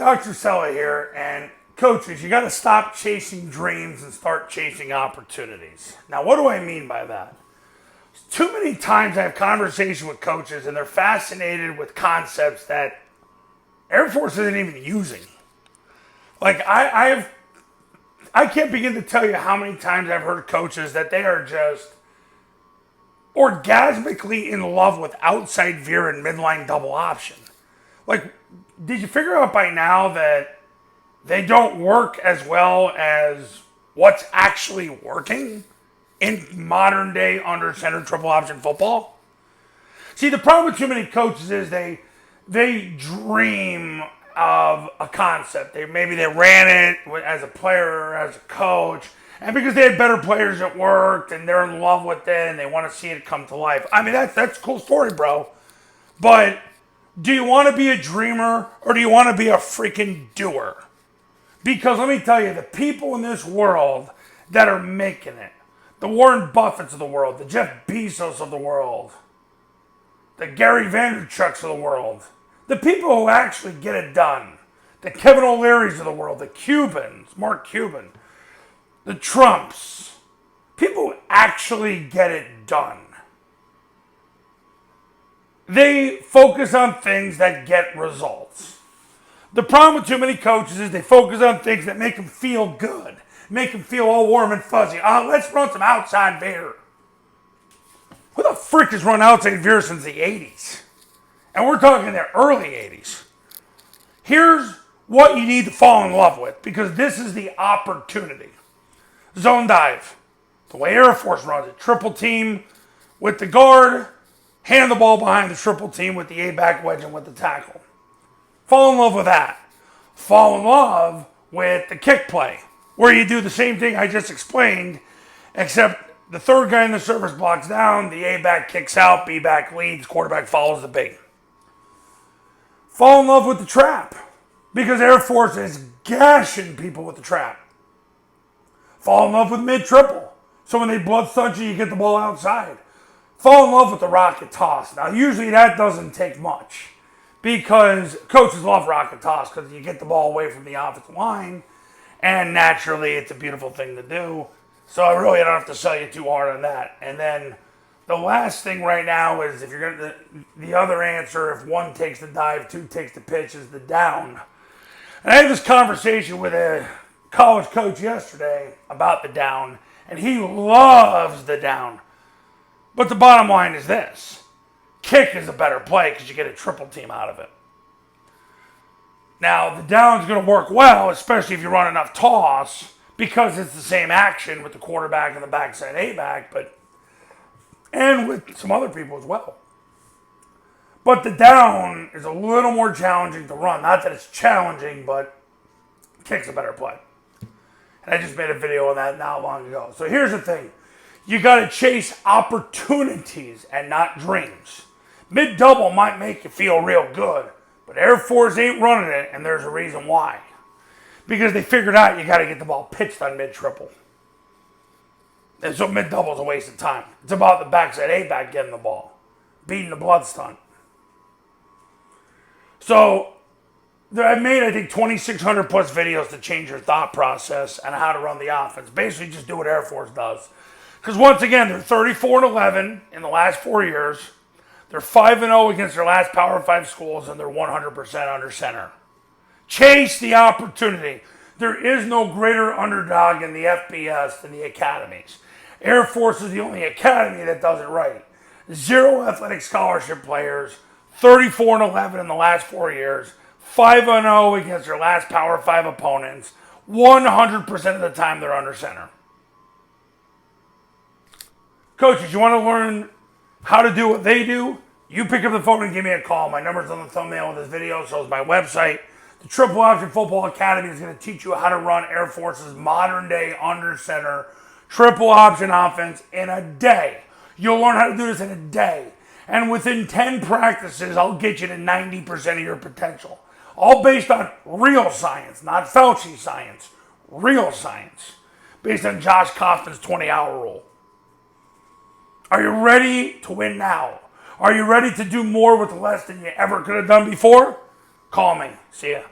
Dr. Sella here, and coaches, you got to stop chasing dreams and start chasing opportunities. Now, what do I mean by that? Too many times I have conversations with coaches, and they're fascinated with concepts that Air Force isn't even using. Like, I can't begin to tell you how many times I've heard coaches that they are just orgasmically in love with outside veer and midline double option. Like, did you figure out by now that they don't work as well as what's actually working in modern day under center triple option football? See, the problem with too many coaches is they dream of a concept. Maybe they ran it as a player or as a coach, and because they had better players that worked and they're in love with it and they want to see it come to life. I mean, that's a cool story, bro. But do you want to be a dreamer or do you want to be a freaking doer? Because let me tell you, the people in this world that are making it, the Warren Buffetts of the world, the Jeff Bezos of the world, the Gary Vaynerchuks of the world, the people who actually get it done, the Kevin O'Learys of the world, the Cubans, Mark Cuban, the Trumps, people who actually get it done. They focus on things that get results. The problem with too many coaches is they focus on things that make them feel good, make them feel all warm and fuzzy. Let's run some outside veer. Who the frick has run outside veer since the 80s? And we're talking the early 80s. Here's what you need to fall in love with, because this is the opportunity. Zone dive. The way Air Force runs it. Triple team with the guard. Hand the ball behind the triple team with the A-back wedge and with the tackle. Fall in love with that. Fall in love with the kick play, where you do the same thing I just explained, except the third guy in the service blocks down, the A-back kicks out, B-back leads, quarterback follows the B. Fall in love with the trap, because Air Force is gashing people with the trap. Fall in love with mid-triple, so when they blood stunt you, you get the ball outside. Fall in love with the rocket toss. Now, usually that doesn't take much, because coaches love rocket toss because you get the ball away from the offensive line, and naturally it's a beautiful thing to do. So I really don't have to sell you too hard on that. And then the last thing right now is, if you're going to, the other answer, if one takes the dive, two takes the pitch, is the down. And I had this conversation with a college coach yesterday about the down, and he loves the down. But the bottom line is this. Kick is a better play because you get a triple team out of it. Now, the down's going to work well, especially if you run enough toss, because it's the same action with the quarterback and the backside A-back, and with some other people as well. But the down is a little more challenging to run. Not that it's challenging, but kick's a better play. And I just made a video on that not long ago. So here's the thing. You got to chase opportunities and not dreams. Mid-double might make you feel real good, but Air Force ain't running it, and there's a reason why. Because they figured out you got to get the ball pitched on mid-triple. And so mid-double is a waste of time. It's about the backside A-back getting the ball, beating the blood stunt. So I've made, I think, 2,600 plus videos to change your thought process and how to run the offense. Basically, just do what Air Force does. Because once again, they're 34-11 in the last 4 years. They're 5-0 against their last Power 5 schools, and they're 100% under center. Chase the opportunity. There is no greater underdog in the FBS than the academies. Air Force is the only academy that does it right. 0 athletic scholarship players, 34-11 in the last 4 years, 5-0 against their last Power 5 opponents. 100% of the time they're under center. Coaches, you want to learn how to do what they do? You pick up the phone and give me a call. My number's on the thumbnail of this video, so is my website. The Triple Option Football Academy is going to teach you how to run Air Force's modern day under center triple option offense in a day. You'll learn how to do this in a day. And within 10 practices, I'll get you to 90% of your potential. All based on real science, not Fauci science. Real science. Based on Josh Kaufman's 20-hour rule. Are you ready to win now? Are you ready to do more with less than you ever could have done before? Call me. See ya.